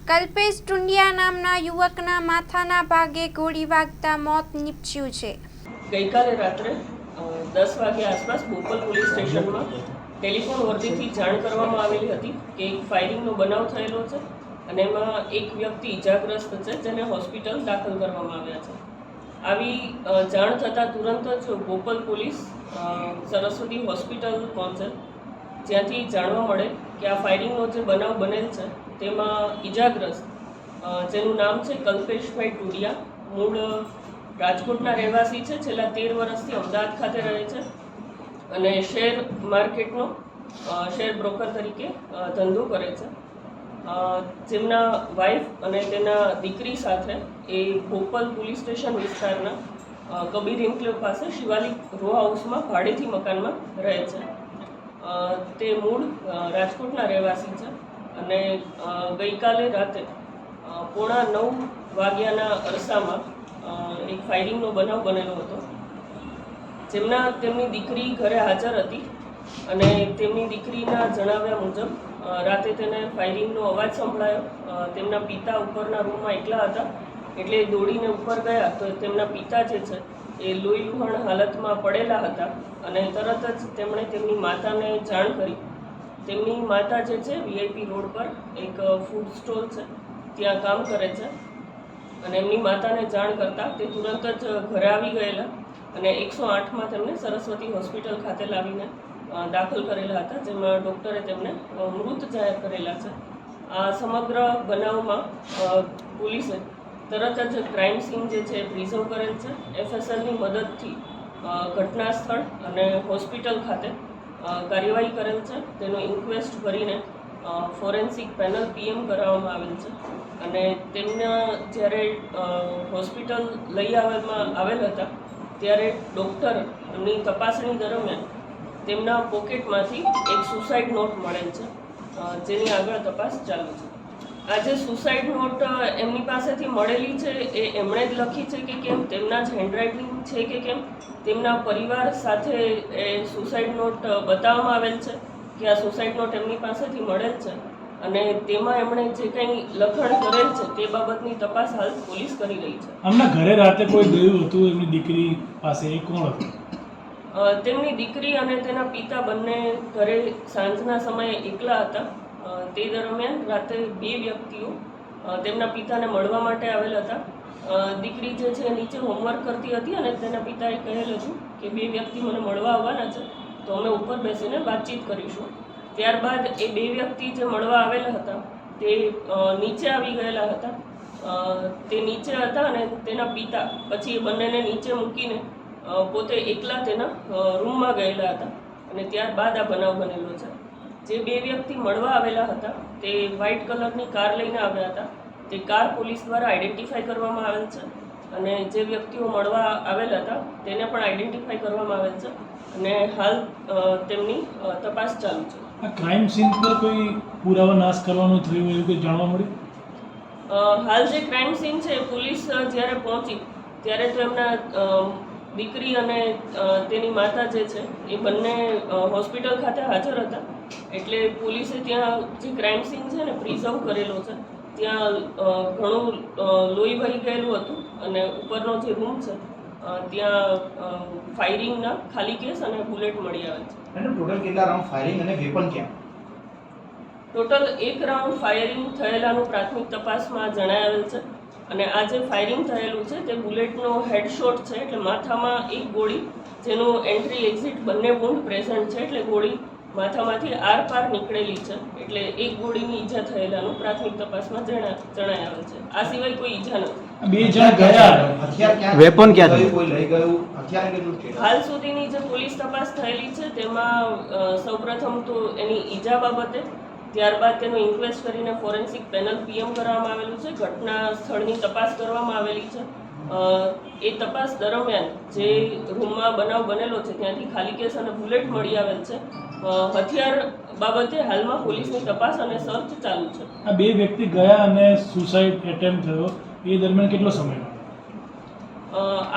કલ્પેશ ટુંડિયા નામના યુવકના માથાના ભાગે ગોળી વાગતા મોત નીપજ્યું છે। ગઈકાલે રાત્રે 10 વાગ્યા આસપાસ બોપલ પોલીસ સ્ટેશનમાં ટેલિફોન વર્દીથી જાણ કરવામાં આવેલી હતી કે એક ફાયરિંગનો બનાવ થયેલો છે અને એમાં એક વ્યક્તિ ઇજાગ્રસ્ત છે જેને હોસ્પિટલ દાખલ કરવામાં આવ્યા છે। આવી જાણ થતાં તુરંત જ બોપલ પોલીસ સરસ્વતી હોસ્પિટલ પહોંચે, જ્યાંથી જાણવા મળે કે આ ફાયરિંગનો જે બનાવ બનેલ છે તેમાં ઇજાગ્રસ્ત જેનું નામ છે કલ્પેશભાઈ ટુંડિયા, મૂળ રાજકોટના રહેવાસી છે, છેલ્લા 13 વર્ષથી અમદાવાદ ખાતે રહે છે અને શેર માર્કેટનો શેર બ્રોકર તરીકે ધંધો કરે છે। જેમના વાઇફ અને તેના દીકરી સાથે એ બોપલ પોલીસ સ્ટેશન વિસ્તારના કબીર એન્ક્લેવ પાસે શિવાલિક રો હાઉસમાં ભાડેથી મકાનમાં રહે છે। તે મૂળ રાજકોટના રહેવાસી છે અને ગઈકાલે રાતે 8:45 વાગ્યાના અરસામાં એક ફાયરિંગનો બનાવ બનેલો હતો, જેમના તેમની દીકરી ઘરે હાજર હતી અને તેમની દીકરીના જણાવ્યા મુજબ રાતે તેને ફાયરિંગનો અવાજ સંભળાયો। તેમના પિતા ઉપરના રૂમમાં એકલા હતા એટલે દોડીને ઉપર ગયા તો તેમના પિતા જે છે એ લોહી લુહાણ હાલતમાં પડેલા હતા અને તરત જ તેમણે તેમની માતાને જાણ કરી। તેમની માતા જે છે VIP રોડ પર એક ફૂડ સ્ટોલ છે ત્યાં કામ કરે છે અને એમની માતાને જાણ કરતાં તે તુરંત જ ઘરે આવી ગયેલા અને 108માં તેમને સરસ્વતી હોસ્પિટલ ખાતે લાવીને દાખલ કરેલા હતા, જેમાં ડૉક્ટરે તેમને મૃત જાહેર કરેલા છે। આ સમગ્ર બનાવમાં પોલીસે તરત જ ક્રાઇમ સીન જે છે પ્રિઝર્વ કરેલ છે। FSLની મદદથી ઘટના સ્થળ અને હોસ્પિટલ ખાતે કાર્યવાહી કરેલ છે। તેનો ઇન્ક્વેસ્ટ કરીને ફોરેન્સિક પેનલ PM કરાવવામાં આવેલ છે અને તેમના જ્યારે હોસ્પિટલ લઈ આવેલ હતા ત્યારે ડૉક્ટર એમની તપાસણી દરમિયાન તેમના પોકેટમાંથી એક સુસાઇડ નોટ મળેલ છે, જેની આગળ તપાસ ચાલુ છે। આ જે સુસાઇડ નોટ એમની પાસેથી મળેલી છે એ એમણે જ લખી છે કે કેમ, તેમના જ હેન્ડરાઇટિંગ છે કે કેમ, તેમના પરિવાર સાથે એ સુસાઇડ નોટ બતાવવામાં આવેલ છે કે આ સુસાઇડ નોટ એમની પાસેથી મળેલ છે અને તેમાં એમણે જે કંઈ લખાણ કરેલ છે તે બાબતની તપાસ હાલ પોલીસ કરી રહી છે। આમના ઘરે રાતે કોઈ ગયું હતું એમની દીકરી પાસે, એ કોણ હતું? તેમની દીકરી અને તેના પિતા બંને ઘરે સાંજના સમયે એકલા હતા। તે દરમિયાન રાતે 2 વ્યક્તિઓ તેમના પિતાને મળવા માટે આવેલ હતા। દીકરી જે છે નીચે હોમવર્ક કરતી હતી અને તેના પિતાએ કહેલું હતું કે 2 વ્યક્તિ મને મળવા આવવાના છે તો અમે ઉપર બેસીને વાતચીત કરીશું। ત્યારબાદ એ 2 વ્યક્તિ જે મળવા આવેલા હતા તે નીચે આવી ગયેલા હતા। તે નીચે હતા અને તેના પિતા પછી એ બંનેને નીચે મૂકીને પોતે એકલા તેના રૂમમાં ગયેલા હતા અને ત્યારબાદ આ બનાવ બનેલો છે। જે 2 વ્યક્તિ મળવા આવેલા હતા તે વ્હાઇટ કલરની કાર લઈને આવ્યા હતા। તે કાર પોલીસ દ્વારા આઈડેન્ટિફાઈ કરવામાં આવેલ છે અને જે વ્યક્તિઓ મળવા આવેલા હતા તેને પણ આઈડેન્ટિફાઈ કરવામાં આવેલ છે અને હાલ તેમની તપાસ ચાલુ છે। આ ક્રાઇમ સીન પર કોઈ પુરાવા નાશ કરવાનું થયું એવું કંઈ જાણવા મળ્યું? હાલ જે ક્રાઇમ સીન છે પોલીસ જ્યારે પહોંચી ત્યારે તો એમના દીકરી અને તેની માતા જે છે એ બંને હોસ્પિટલ ખાતે હાજર હતા, એટલે પોલીસે ત્યાં જે ક્રાઇમ સીન છે ને પ્રિઝર્વ કરેલો છે। ત્યાં ઘણું લોહી વહી ગયેલું હતું અને ઉપરનો જે રૂમ છે ત્યાં ફાયરિંગના ખાલી કેસ અને બુલેટ મળી આવે છે। ટોટલ કેટલા રાઉન્ડ ફાયરિંગ અને વેપન ક્યાં? ટોટલ 1 રાઉન્ડ ફાયરિંગ થયેલાનું પ્રાથમિક તપાસમાં જણાવેલ છે અને આ જે ફાયરિંગ થયેલું છે તે બુલેટનો હેડશોટ છે, એટલે માથામાં એક ગોળી જેનું એન્ટ્રી એક્ઝિટ બંને વૂન્ડ પ્રેઝન્ટ છે, એટલે ગોળી માથામાંથી આરપાર નીકળેલી છે, એટલે એક ગોળીની ઈજા થયેલાનું પ્રાથમિક તપાસમાં જણાવેલ છે। આ સિવાય કોઈ ઈજા નથી। 2 જણ ગયા, હથિયાર ક્યાં? વેપન ક્યાં? કોઈ લઈ ગયું? હથિયાર કેટલું છે? હાલ સુધીની જે પોલીસ તપાસ થયેલી છે તેમાં સૌપ્રથમ તો એની ઈજા બાબતે, ત્યારબાદ તેનો ઇન્ક્વેસ્ટ કરીને ફોરેન્સિક પેનલ PM કરવામાં આવેલું છે। ઘટના સ્થળની તપાસ કરવામાં આવેલી છે। એ તપાસ દરમિયાન જે રૂમમાં બનાવ બનેલો છે ત્યાંથી ખાલી કેસ અને બુલેટ મળી આવેલ છે। હથિયાર બાબતે હાલમાં પોલીસની તપાસ અને સર્ચ ચાલુ છે। આ 2 વ્યક્તિ ગયા અને સુસાઇડ એટેમ્પ થયો, એ દરમિયાન કેટલો સમય?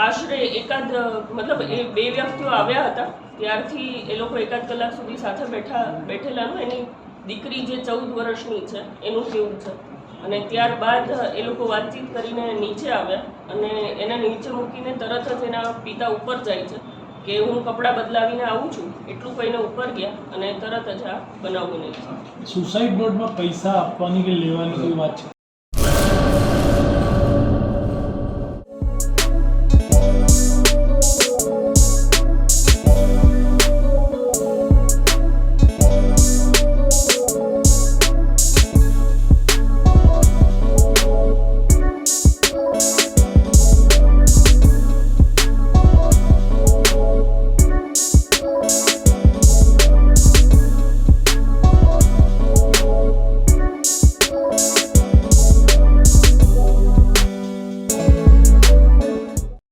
આશરે મતલબ એ 2 વ્યક્તિઓ આવ્યા હતા ત્યારથી એ લોકો 1 કલાક સુધી સાથે બેઠેલાનું એની દીકરી જે 14 વર્ષની છે એનું કેવું છે। અને ત્યારબાદ એ લોકો વાતચીત કરીને નીચે આવ્યા અને એને નીચે મૂકીને તરત જ એના પિતા ઉપર જાય છે કે હું કપડાં બદલાવીને આવું છું એટલું કહીને ઉપર ગયા અને તરત જ આ બનાવ બનેલો છે. સુસાઇડ નોટમાં પૈસા આપવાની કે લેવાની કોઈ વાત છે?